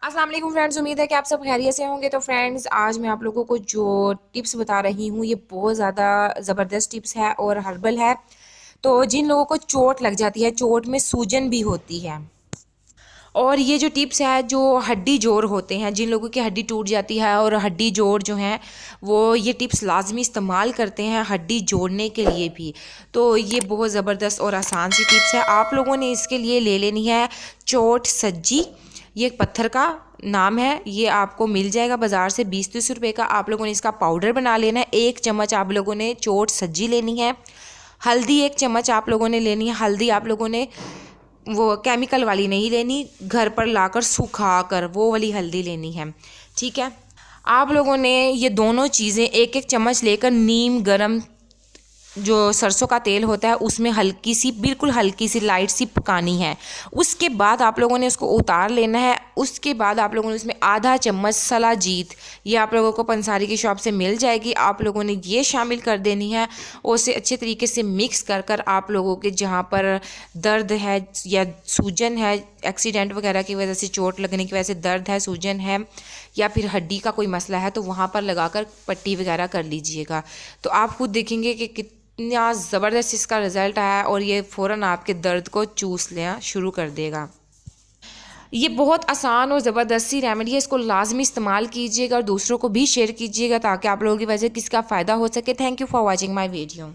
अस्सलाम वालेकुम फ्रेंड्स, उम्मीद है कि आप सब खैरियत से होंगे। तो फ्रेंड्स, आज मैं आप लोगों को जो टिप्स बता रही हूँ ये बहुत ज़्यादा ज़बरदस्त टिप्स है और हर्बल है। तो जिन लोगों को चोट लग जाती है, चोट में सूजन भी होती है, और ये जो टिप्स है जो हड्डी जोड़ होते हैं, जिन लोगों की हड्डी टूट जाती है और हड्डी जोड़ जो हैं वो ये टिप्स लाजमी इस्तेमाल करते हैं हड्डी जोड़ने के लिए भी। तो ये बहुत ज़बरदस्त और आसान सी टिप्स है। आप लोगों ने इसके लिए ले लेनी है चोट सज्जी। ये एक पत्थर का नाम है, ये आपको मिल जाएगा बाज़ार से 20-30 रुपये का। आप लोगों ने इसका पाउडर बना लेना है। 1 चम्मच आप लोगों ने चोट सज्जी लेनी है। हल्दी 1 चम्मच आप लोगों ने लेनी है। हल्दी आप लोगों ने वो केमिकल वाली नहीं लेनी, घर पर लाकर सुखा कर वो वाली हल्दी लेनी है, ठीक है। आप लोगों ने ये दोनों चीज़ें 1-1 चम्मच लेकर नीम गरम जो सरसों का तेल होता है उसमें हल्की सी, बिल्कुल हल्की सी लाइट सी पकानी है। उसके बाद आप लोगों ने उसको उतार लेना है। उसके बाद आप लोगों ने उसमें आधा चम्मच सलाजीत, ये आप लोगों को पंसारी की शॉप से मिल जाएगी, आप लोगों ने ये शामिल कर देनी है। और उसे अच्छे तरीके से मिक्स कर कर आप लोगों के जहाँ पर दर्द है या सूजन है, एक्सीडेंट वगैरह की वजह से, चोट लगने की वजह से दर्द है, सूजन है, या फिर हड्डी का कोई मसला है, तो वहाँ पर लगाकर पट्टी वगैरह कर लीजिएगा। तो आप खुद देखेंगे कि इतना ज़बरदस्त इसका रिज़ल्ट आया और ये फ़ौरन आपके दर्द को चूस लेना शुरू कर देगा। ये बहुत आसान और ज़बरदस्त सी रेमेडी है, इसको लाजमी इस्तेमाल कीजिएगा और दूसरों को भी शेयर कीजिएगा ताकि आप लोगों की वजह से किसी का फ़ायदा हो सके। Thank you for watching my video.